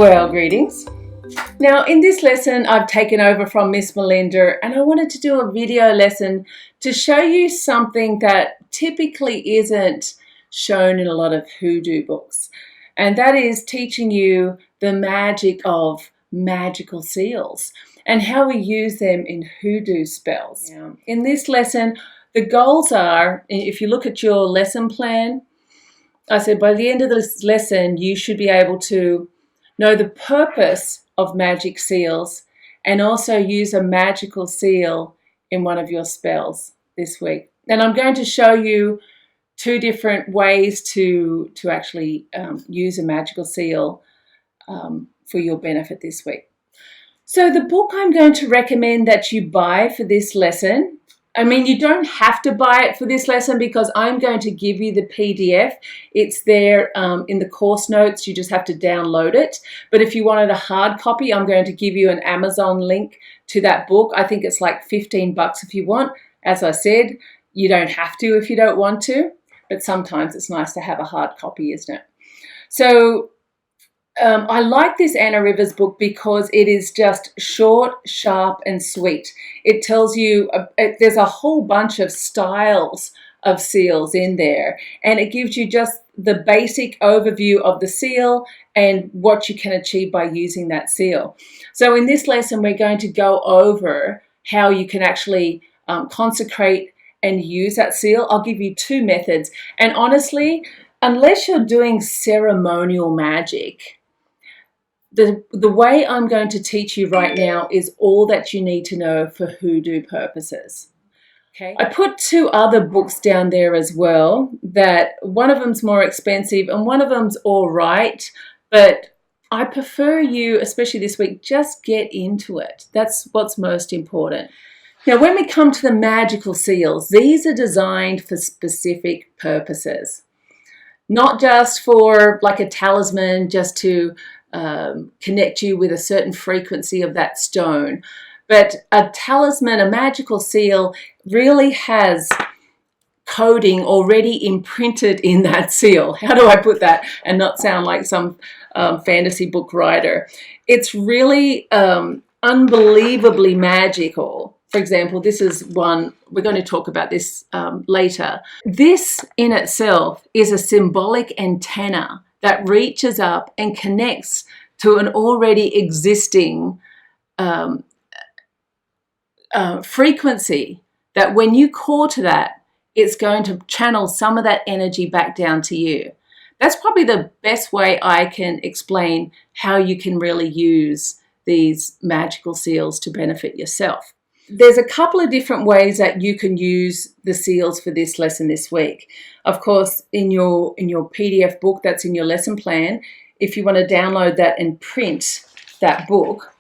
Well, greetings. Now in this lesson I've taken over from Miss Melinda, and I wanted to do a video lesson to show you something that typically isn't shown in a lot of hoodoo books, and that is teaching you the magic of magical seals and how we use them in hoodoo spells. Yeah. In this lesson, the goals are, if you look at your lesson plan, I said by the end of this lesson you should be able to know the purpose of magic seals and also use a magical seal in one of your spells this week. And I'm going to show you two different ways to actually use a magical seal for your benefit this week. So the book I'm going to recommend that you buy for this lesson, I mean, you don't have to buy it for this lesson because I'm going to give you the PDF. It's there in the course notes. You just have to download it. But if you wanted a hard copy, I'm going to give you an Amazon link to that book. I think it's like 15 bucks if you want. As I said, you don't have to if you don't want to, but sometimes it's nice to have a hard copy, isn't it? So I like this Anna Rivers book because it is just short, sharp, and sweet. It tells you, there's a whole bunch of styles of seals in there, and it gives you just the basic overview of the seal and what you can achieve by using that seal. So in this lesson, we're going to go over how you can actually consecrate and use that seal. I'll give you two methods, and honestly, unless you're doing ceremonial magic, the way I'm going to teach you right now is all that you need to know for hoodoo purposes. Okay. I put two other books down there as well, that one of them's more expensive and one of them's all right, but I prefer you, especially this week, just get into it. That's what's most important. Now, when we come to the magical seals, these are designed for specific purposes. Not just for like a talisman, just to connect you with a certain frequency of that stone. But a talisman, a magical seal, really has coding already imprinted in that seal. How do I put that and not sound like some fantasy book writer? It's really unbelievably magical. For example, this is one, we're going to talk about this later. This in itself is a symbolic antenna that reaches up and connects to an already existing frequency, that when you call to that, it's going to channel some of that energy back down to you. That's probably the best way I can explain how you can really use these magical seals to benefit yourself. There's a couple of different ways that you can use the seals for this lesson this week. Of course, in your PDF book that's in your lesson plan, if you want to download that and print that book,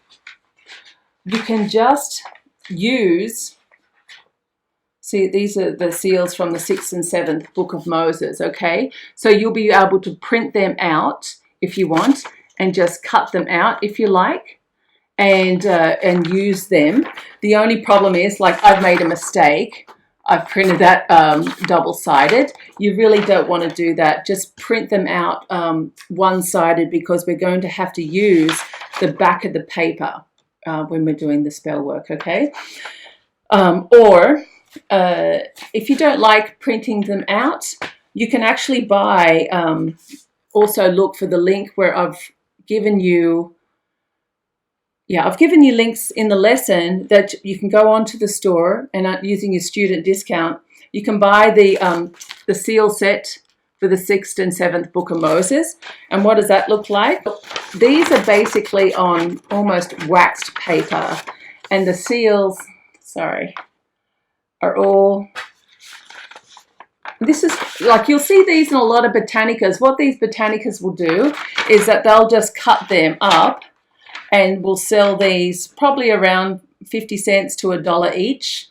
you can just use, see, these are the seals from the 6th and 7th book of Moses, okay? So you'll be able to print them out if you want and just cut them out if you like. And use them. The only problem is, like, I've made a mistake. I've printed that double-sided. You really don't want to do that. Just print them out one-sided, because we're going to have to use the back of the paper when we're doing the spell work, okay? Or if you don't like printing them out, you can actually buy, also look for the link where I've given you links in the lesson that you can go onto the store, and using your student discount, you can buy the seal set for the 6th and 7th book of Moses. And what does that look like? These are basically on almost waxed paper, and the seals, are all, this is like, you'll see these in a lot of botanicas. What these botanicas will do is that they'll just cut them up and we'll sell these probably around 50 cents to $1 each.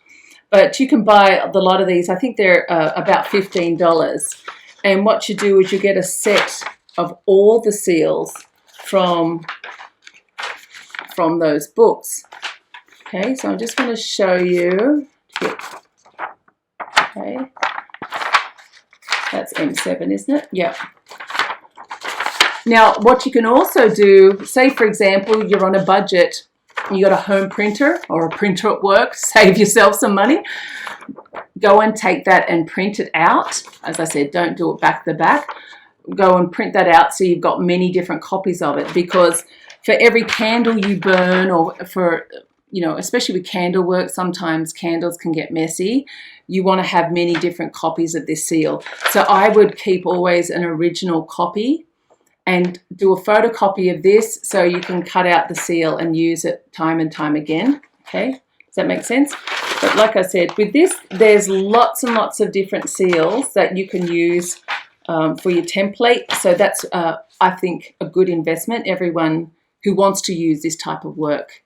But you can buy a lot of these. I think they're about $15. And what you do is you get a set of all the seals from those books. Okay, so I'm just going to show you. Okay, that's M7, isn't it? Yep. Now, what you can also do, say for example, you're on a budget, you got a home printer or a printer at work, save yourself some money. Go and take that and print it out. As I said, don't do it back to back. Go and print that out so you've got many different copies of it, because for every candle you burn, or for, you know, especially with candle work, sometimes candles can get messy. You want to have many different copies of this seal. So I would keep always an original copy and do a photocopy of this so you can cut out the seal and use it time and time again. Okay, does that make sense? But like I said, with this, there's lots and lots of different seals that you can use for your template. So that's, I think, a good investment. Everyone who wants to use this type of work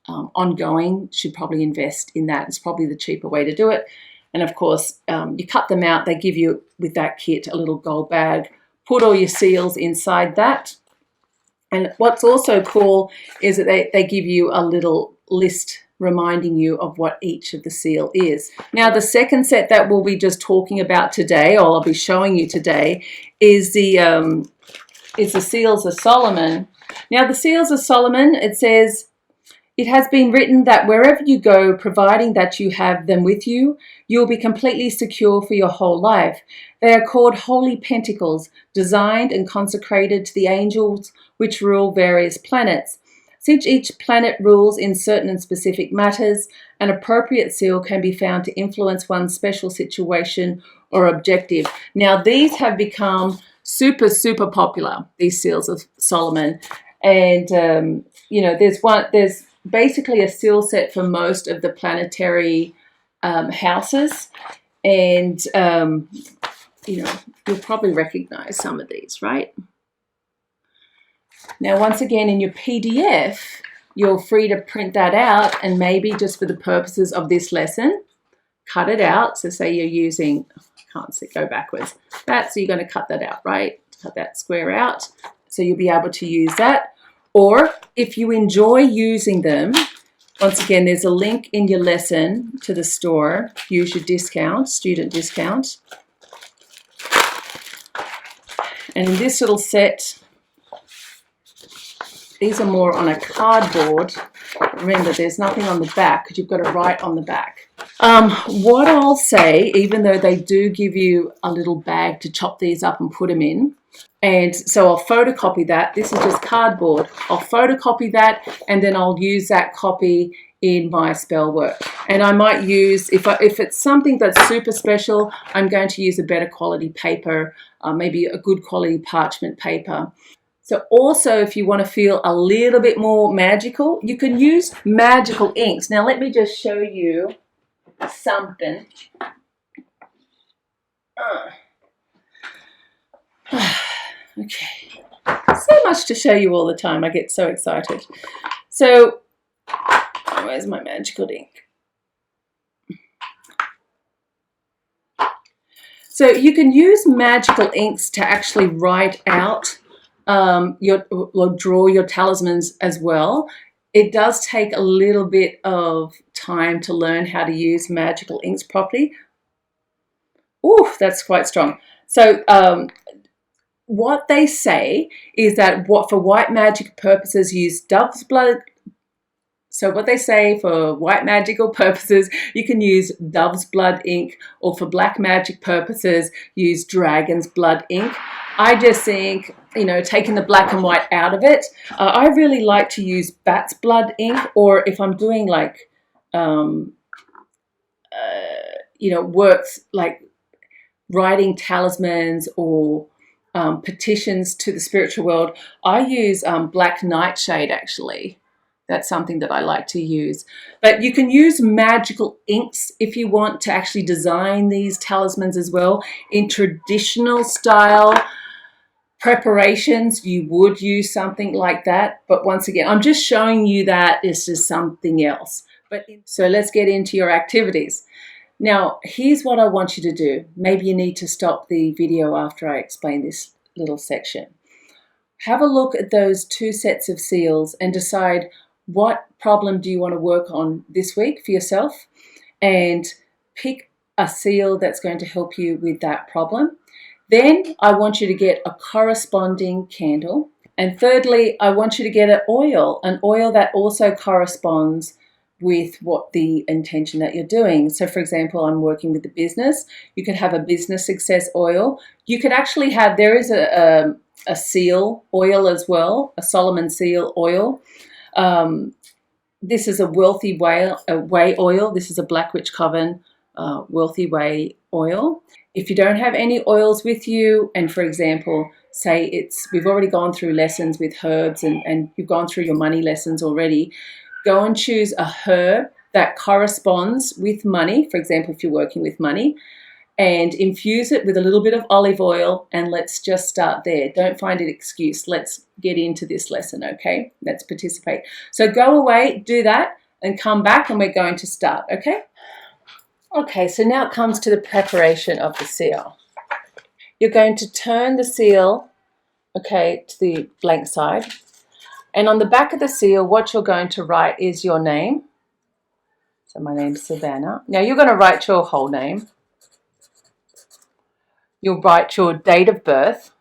ongoing should probably invest in that. It's probably the cheaper way to do it. And of course, you cut them out. They give you, with that kit, a little gold bag. Put all your seals inside that. And what's also cool is that they give you a little list reminding you of what each of the seal is. Now, the second set that we'll be just talking about today, or I'll be showing you today, is the Seals of Solomon. Now, the Seals of Solomon, it says, it has been written that wherever you go, providing that you have them with you, you will be completely secure for your whole life. They are called holy pentacles, designed and consecrated to the angels which rule various planets. Since each planet rules in certain and specific matters, an appropriate seal can be found to influence one's special situation or objective. Now, these have become super, super popular, these Seals of Solomon. And, you know, there's basically a seal set for most of the planetary houses. And, you know, you'll probably recognize some of these, right? Now, once again, in your PDF, you're free to print that out, and maybe just for the purposes of this lesson, cut it out. So say you're using, I can't see, go backwards, that, so you're going to cut that out, right? Cut that square out, so you'll be able to use that. Or if you enjoy using them, once again, there's a link in your lesson to the store. Use your discount, student discount. And in this little set, these are more on a cardboard. Remember, there's nothing on the back because you've got to write on the back. What I'll say, even though they do give you a little bag to chop these up and put them in, and so I'll photocopy that. This is just cardboard. I'll photocopy that, and then I'll use that copy in my spell work. And I might use, if it's something that's super special, I'm going to use a better quality paper, maybe a good quality parchment paper. So also, if you want to feel a little bit more magical, you can use magical inks. Now, let me just show you something. Okay. So much to show you all the time. I get so excited. So, where's my magical ink? So you can use magical inks to actually write out or draw your talismans as well. It does take a little bit of time to learn how to use magical inks properly. Ooh, that's quite strong. So what they say is that for white magic purposes, use dove's blood. So what they say for white magical purposes, you can use dove's blood ink, or for black magic purposes, use dragon's blood ink. I just think, you know, taking the black and white out of it, I really like to use bat's blood ink, or if I'm doing like, you know, works like writing talismans or petitions to the spiritual world, I use black nightshade actually. That's something that I like to use. But you can use magical inks if you want to actually design these talismans as well. In traditional style preparations, you would use something like that. But once again, I'm just showing you that it's just something else. So let's get into your activities. Now, here's what I want you to do. Maybe you need to stop the video after I explain this little section. Have a look at those two sets of seals and decide what problem do you want to work on this week for yourself, and pick a seal that's going to help you with that problem. Then I want you to get a corresponding candle. And thirdly, I want you to get an oil that also corresponds with what the intention that you're doing. So for example, I'm working with the business. You could have a business success oil. You could actually have, there is a seal oil as well, a Solomon seal oil. This is a wealthy way oil. This is a Black Witch Coven wealthy way oil. If you don't have any oils with you, and for example, say we've already gone through lessons with herbs and you've gone through your money lessons already, go and choose a herb that corresponds with money. For example, if you're working with money, and infuse it with a little bit of olive oil, and let's just start there. Don't find an excuse. Let's get into this lesson, okay? Let's participate. So go away, do that, and come back, and we're going to start, okay? Okay, so now it comes to the preparation of the seal. You're going to turn the seal, okay, to the blank side. And on the back of the seal, what you're going to write is your name. So my name's Savannah. Now you're going to write your whole name. You'll write your date of birth.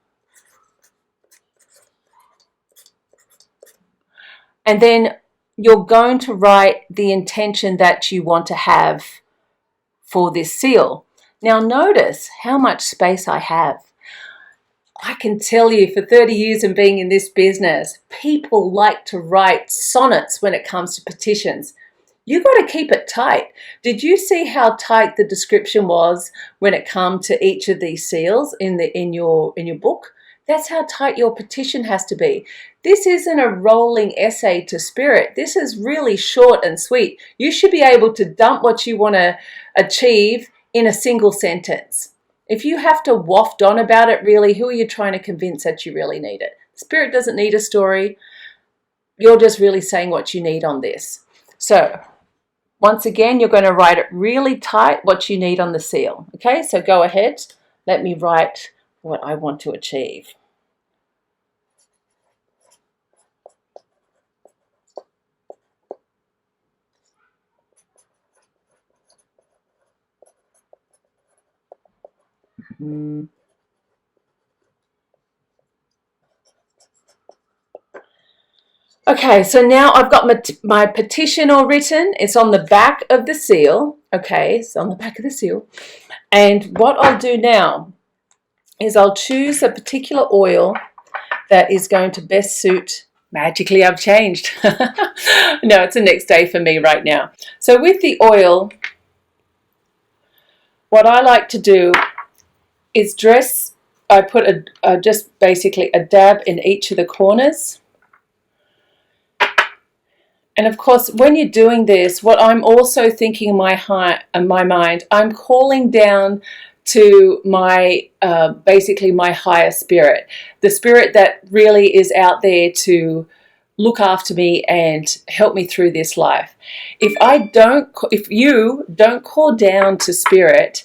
And then you're going to write the intention that you want to have for this seal. Now notice how much space I have. I can tell you, for 30 years of being in this business, people like to write sonnets when it comes to petitions. You've got to keep it tight. Did you see how tight the description was when it comes to each of these seals in your book? That's how tight your petition has to be. This isn't a rolling essay to spirit. This is really short and sweet. You should be able to dump what you want to achieve in a single sentence. If you have to waft on about it, really, who are you trying to convince that you really need it? Spirit doesn't need a story. You're just really saying what you need on this. So once again, you're going to write it really tight, what you need on the seal. Okay, so go ahead. Let me write what I want to achieve. Okay, so now I've got my petition all written. It's on the back of the seal. Okay, it's on the back of the seal. And what I'll do now is I'll choose a particular oil that is going to best suit. Magically, I've changed. No, it's the next day for me right now. So with the oil, what I like to do is I put just basically a dab in each of the corners. And of course, when you're doing this, what I'm also thinking in my mind, I'm calling down to my basically my higher spirit, the spirit that really is out there to look after me and help me through this life. If you don't call down to spirit,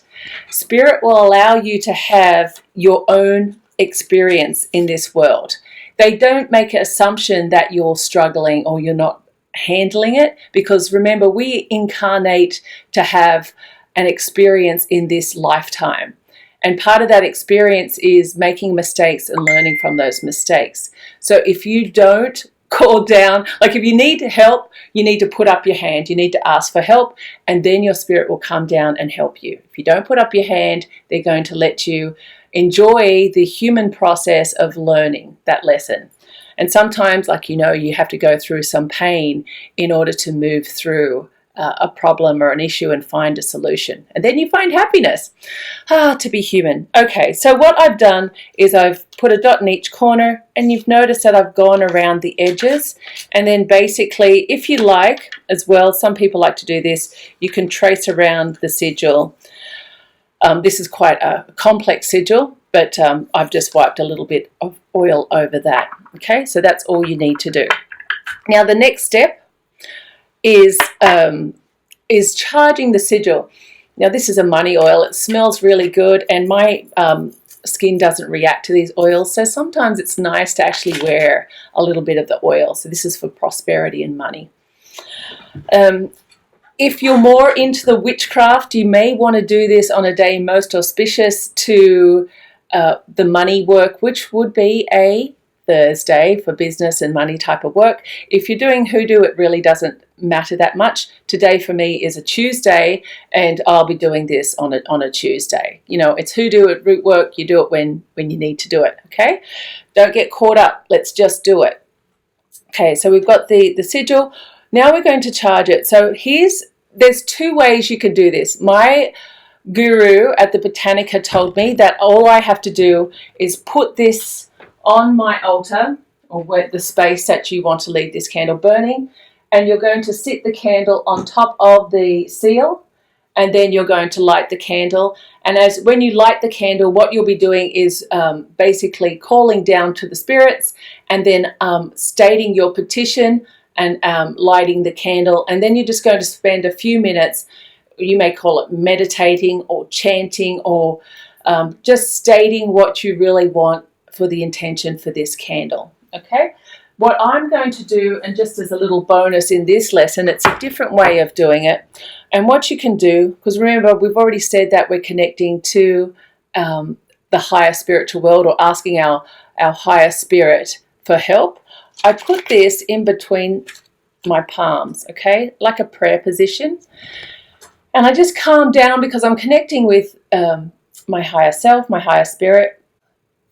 spirit will allow you to have your own experience in this world. They don't make an assumption that you're struggling or you're not handling it, because remember, we incarnate to have an experience in this lifetime, and part of that experience is making mistakes and learning from those mistakes. So if you don't call down, like if you need help, you need to put up your hand, you need to ask for help, and then your spirit will come down and help you. If you don't put up your hand, they're going to let you enjoy the human process of learning that lesson. And sometimes, like, you have to go through some pain in order to move through a problem or an issue and find a solution. And then you find happiness. To be human. Okay, so what I've done is I've put a dot in each corner, and you've noticed that I've gone around the edges. And then basically, if you like as well, some people like to do this, you can trace around the sigil. This is quite a complex sigil, but I've just wiped a little bit of oil over that. Okay, so that's all you need to do. Now the next step is charging the sigil. Now this is a money oil. It smells really good, and my skin doesn't react to these oils, so sometimes it's nice to actually wear a little bit of the oil. So this is for prosperity and money. If you're more into the witchcraft, you may want to do this on a day most auspicious to the money work, which would be a Thursday for business and money type of work. If you're doing hoodoo, it really doesn't matter that much. Today for me is a Tuesday, and I'll be doing this on a Tuesday. You know, it's hoodoo at root work. You do it when you need to do it, okay? Don't get caught up. Let's just do it. Okay, so we've got the sigil. Now we're going to charge it. So there's two ways you can do this. My guru at the Botanica told me that all I have to do is put this on my altar, or where the space that you want to leave this candle burning, and you're going to sit the candle on top of the seal, and then you're going to light the candle. And when you light the candle, what you'll be doing is basically calling down to the spirits, and then stating your petition and lighting the candle. And then you're just going to spend a few minutes, you may call it meditating or chanting, or just stating what you really want for the intention for this candle. Okay, what I'm going to do, and just as a little bonus in this lesson, it's a different way of doing it. And what you can do, because remember, we've already said that we're connecting to the higher spiritual world, or asking our higher spirit for help. I put this in between my palms, okay, like a prayer position. And I just calm down, because I'm connecting with my higher self, my higher spirit,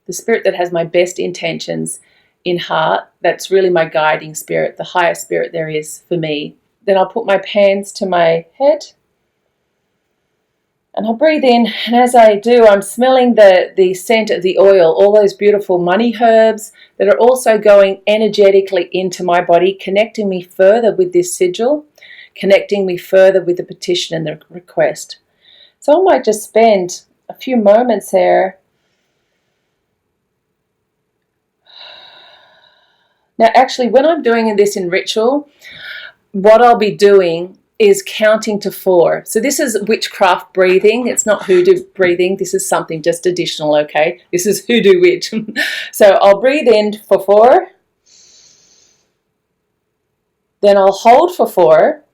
the spirit that has my best intentions in heart. That's really my guiding spirit, the higher spirit there is for me. Then I'll put my hands to my head, and I'll breathe in. And as I do, I'm smelling the scent of the oil, all those beautiful money herbs that are also going energetically into my body, connecting me further with this sigil, connecting me further with the petition and the request. So I might just spend a few moments there. Now, actually, when I'm doing this in ritual, what I'll be doing is counting to 4. So this is witchcraft breathing. It's not hoodoo breathing. This is something just additional, okay? This is Hoodoo Witch. So I'll breathe in for 4. Then I'll hold for 4.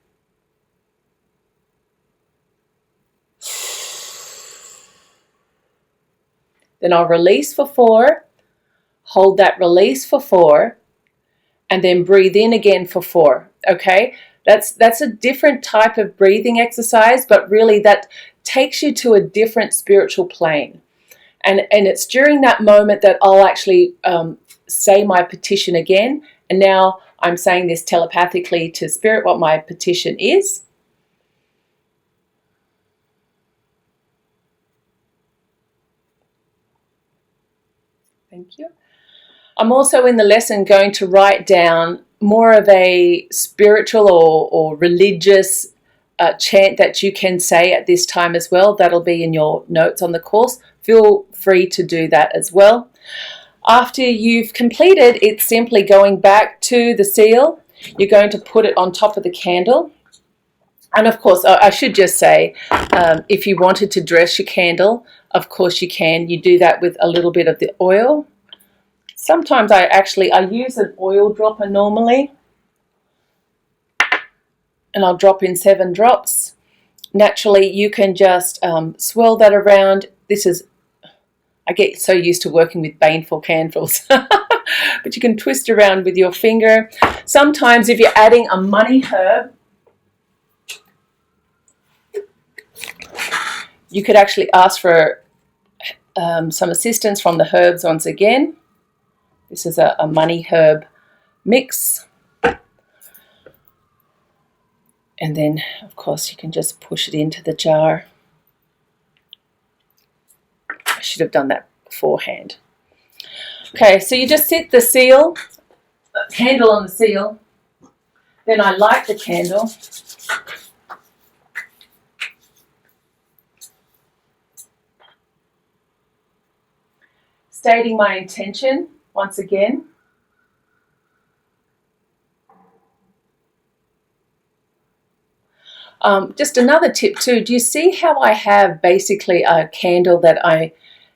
Then I'll release for 4. Hold that release for 4. And then breathe in again for 4, okay? That's a different type of breathing exercise, but really that takes you to a different spiritual plane. And it's during that moment that I'll actually say my petition again. And now I'm saying this telepathically to spirit, what my petition is. Thank you. I'm also in the lesson going to write down more of a spiritual or religious chant that you can say at this time as well. That'll be in your notes on the course. Feel free to do that as well. After you've completed, it's simply going back to the seal. You're going to put it on top of the candle. And of course, I should just say, if you wanted to dress your candle, of course you can. You do that with a little bit of the oil. Sometimes I use an oil dropper normally, and I'll drop in 7 drops. Naturally, you can just swirl that around. I get so used to working with baneful candles, but you can twist around with your finger. Sometimes if you're adding a money herb, you could actually ask for some assistance from the herbs once again. This is a money herb mix. And then, of course, you can just push it into the jar. I should have done that beforehand. Okay, so you just sit the candle on the seal. Then I light the candle. Stating my intention once again. Just another tip too, do you see how I have basically a candle that I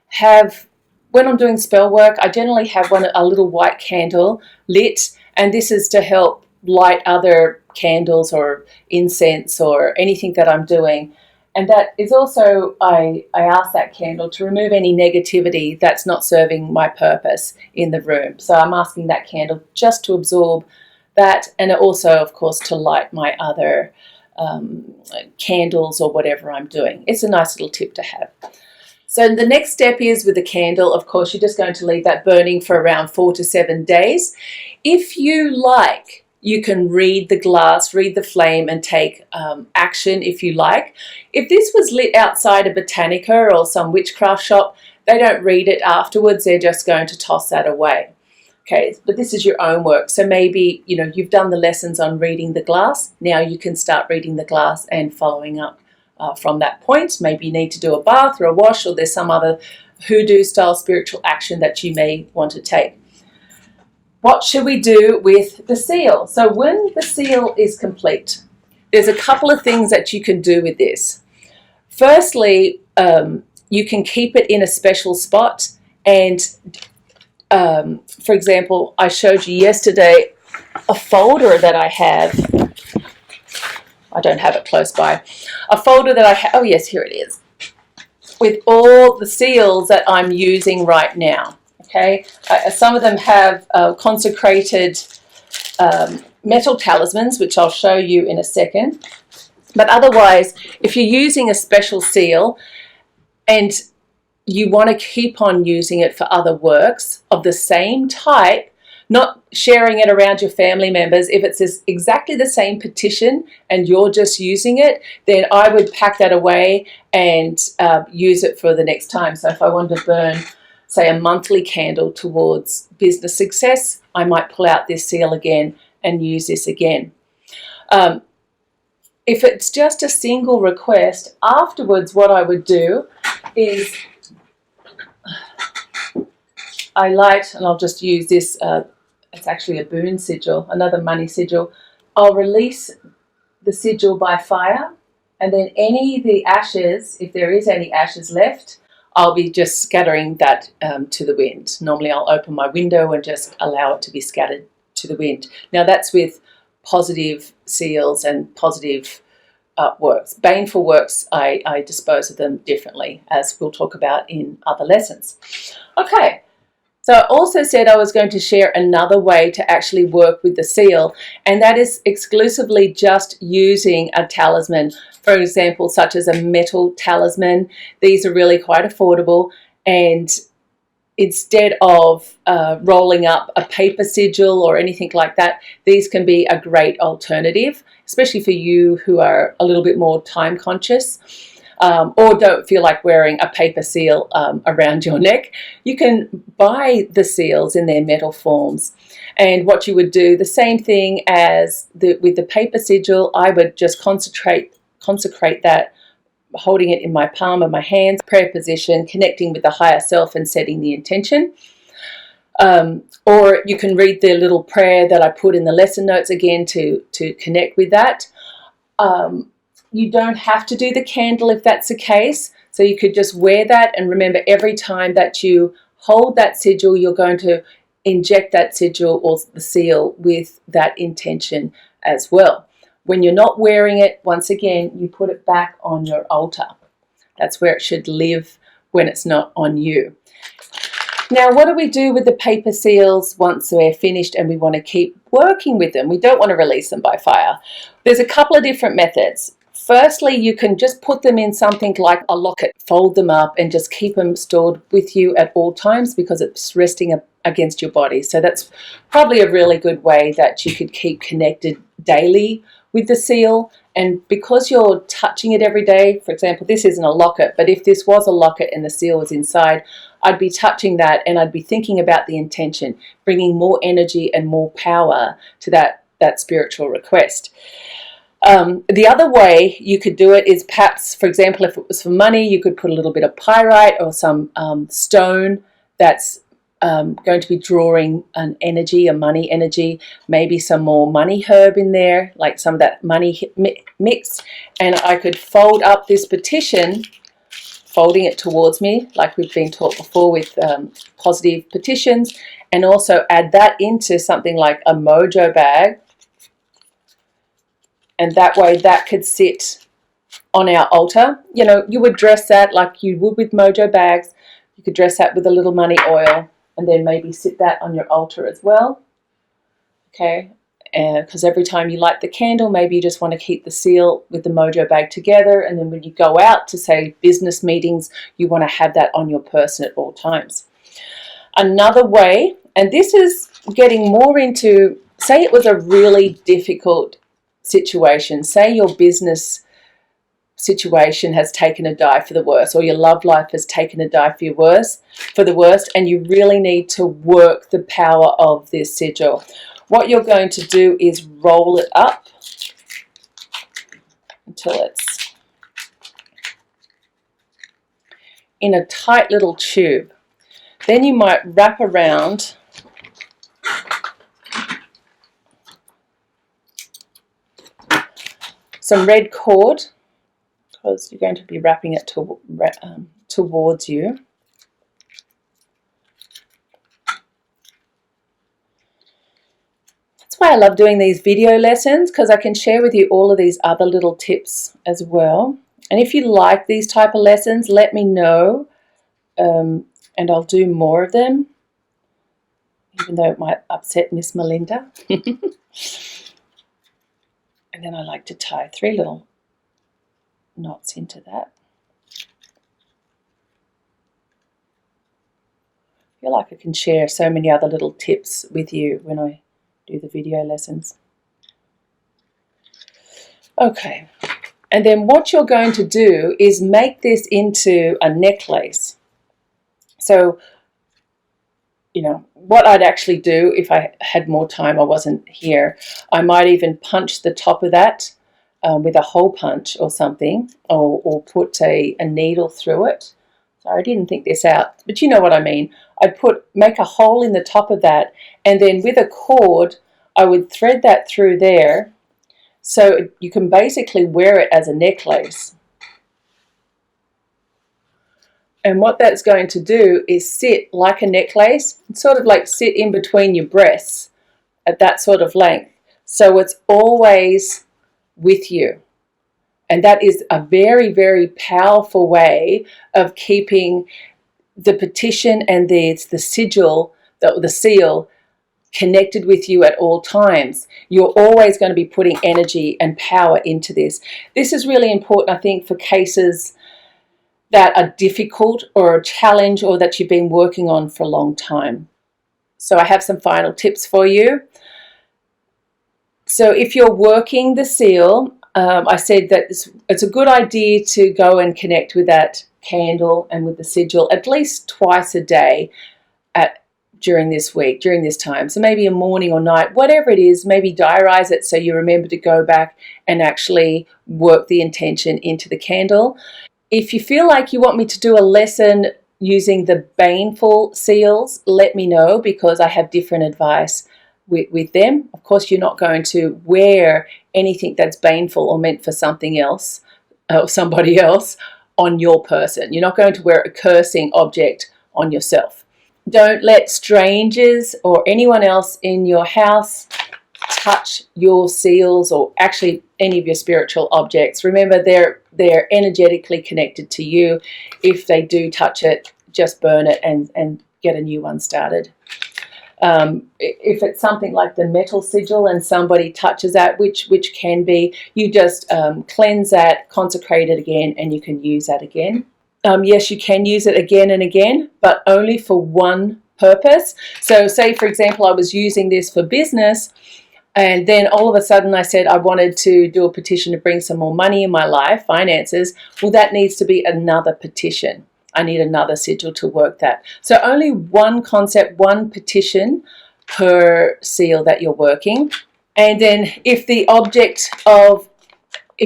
have when I'm doing spell work? I generally have a little white candle lit, and this is to help light other candles or incense or anything that I'm doing. And that is also, I ask that candle to remove any negativity that's not serving my purpose in the room. So I'm asking that candle just to absorb that, and also, of course, to light my other candles or whatever I'm doing. It's a nice little tip to have. So the next step is with the candle, of course, you're just going to leave that burning for around 4 to 7 days. If you like, you can read the glass, read the flame, and take action if you like. If this was lit outside a Botanica or some witchcraft shop, they don't read it afterwards. They're just going to toss that away. Okay, but this is your own work. So maybe, you know, you've done the lessons on reading the glass. Now you can start reading the glass and following up from that point. Maybe you need to do a bath or a wash, or there's some other hoodoo style spiritual action that you may want to take. What should we do with the seal? So when the seal is complete, there's a couple of things that you can do with this. Firstly, you can keep it in a special spot, and for example, I showed you yesterday a folder that I have. I don't have it close by. A folder that I have, oh yes, here it is, with all the seals that I'm using right now. Okay, some of them have consecrated metal talismans, which I'll show you in a second. But otherwise, if you're using a special seal and you want to keep on using it for other works of the same type, not sharing it around your family members, if it's exactly the same petition and you're just using it, then I would pack that away and use it for the next time. So if I wanted to burn, say, a monthly candle towards business success, I might pull out this seal again and use this again. If it's just a single request, afterwards what I would do is I light, and I'll just use this, it's actually a boon sigil, another money sigil. I'll release the sigil by fire, and then any of the ashes, if there is any ashes left, I'll be just scattering that to the wind. Normally I'll open my window and just allow it to be scattered to the wind. Now that's with positive seals and positive works. Baneful works, I dispose of them differently, as we'll talk about in other lessons. Okay, so I also said I was going to share another way to actually work with the seal, and that is exclusively just using a talisman. For example, such as a metal talisman. These are really quite affordable, and instead of rolling up a paper sigil or anything like that, these can be a great alternative, especially for you who are a little bit more time conscious or don't feel like wearing a paper seal around your neck. You can buy the seals in their metal forms. And what you would do, the same thing as with the paper sigil, I would just consecrate that, holding it in my palm of my hands, prayer position, connecting with the higher self and setting the intention. Or you can read the little prayer that I put in the lesson notes again to connect with that. You don't have to do the candle if that's the case. So you could just wear that, and remember, every time that you hold that sigil, you're going to inject that sigil or the seal with that intention as well. When you're not wearing it, once again, you put it back on your altar. That's where it should live when it's not on you. Now, what do we do with the paper seals once we're finished and we want to keep working with them? We don't want to release them by fire. There's a couple of different methods. Firstly, you can just put them in something like a locket, fold them up and just keep them stored with you at all times because it's resting against your body. So that's probably a really good way that you could keep connected daily with the seal. And because you're touching it every day, for example, this isn't a locket, but if this was a locket and the seal was inside, I'd be touching that and I'd be thinking about the intention, bringing more energy and more power to that spiritual request. The other way you could do it is perhaps, for example, if it was for money, you could put a little bit of pyrite or some stone that's going to be drawing an energy, a money energy, maybe some more money herb in there, like some of that money mix. And I could fold up this petition, folding it towards me, like we've been taught before with positive petitions, and also add that into something like a mojo bag. And that way that could sit on our altar. You know, you would dress that like you would with mojo bags. You could dress that with a little money oil and then maybe sit that on your altar as well. Okay, because every time you light the candle, maybe you just want to keep the seal with the mojo bag together, and then when you go out to, say, business meetings, you want to have that on your person at all times. Another way, and this is getting more into, say it was a really difficult situation, say your business situation has taken a dive for the worst, or your love life has taken a dive for the worst, and you really need to work the power of this sigil. What you're going to do is roll it up until it's in a tight little tube. Then you might wrap around some red cord, because you're going to be wrapping it towards you. That's why I love doing these video lessons, because I can share with you all of these other little tips as well. And if you like these type of lessons, let me know, and I'll do more of them, even though it might upset Miss Melinda. And then I like to tie 3 little knots into that. I feel like I can share so many other little tips with you when I do the video lessons. Okay, and then what you're going to do is make this into a necklace. So, you know, what I'd actually do if I had more time, I wasn't here, I might even punch the top of that with a hole punch or something, or put a needle through it. Sorry, I didn't think this out, but you know what I mean. I'd make a hole in the top of that, and then with a cord, I would thread that through there, so you can basically wear it as a necklace. And what that's going to do is sit like a necklace, sort of like sit in between your breasts at that sort of length. So it's always with you. And that is a very, very powerful way of keeping the petition and the sigil, the seal, connected with you at all times. You're always going to be putting energy and power into this. This is really important, I think, for cases that are difficult or a challenge, or that you've been working on for a long time. So I have some final tips for you. So if you're working the seal, I said that it's a good idea to go and connect with that candle and with the sigil at least twice a day during this week, during this time. So maybe a morning or night, whatever it is, maybe diarize it so you remember to go back and actually work the intention into the candle. If you feel like you want me to do a lesson using the baneful seals, let me know, because I have different advice with them. Of course, you're not going to wear anything that's baneful or meant for something else or somebody else on your person. You're not going to wear a cursing object on yourself. Don't let strangers or anyone else in your house touch your seals, or actually any of your spiritual objects. Remember, they're energetically connected to you. If they do touch it, just burn it and get a new one started. If it's something like the metal sigil and somebody touches that, which can be, you just cleanse that, consecrate it again, and you can use that again. Yes, you can use it again and again, but only for one purpose. So say, for example, I was using this for business, and then all of a sudden I said I wanted to do a petition to bring some more money in my life, finances. Well, that needs to be another petition. I need another sigil to work that. So only one concept, one petition per seal that you're working. And then if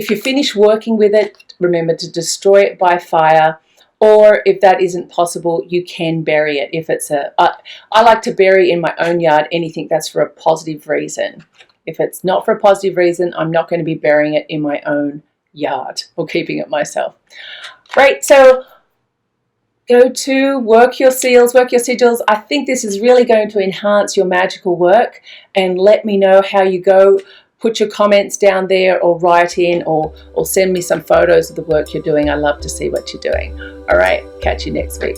you finish working with it, remember to destroy it by fire. Or if that isn't possible, you can bury it. If it's I like to bury in my own yard anything that's for a positive reason. If it's not for a positive reason, I'm not going to be burying it in my own yard or keeping it myself. Right, so go to work your seals, work your sigils. I think this is really going to enhance your magical work, and let me know how you go put your comments down there, or write in, or send me some photos of the work you're doing. I love to see what you're doing. All right, catch you next week.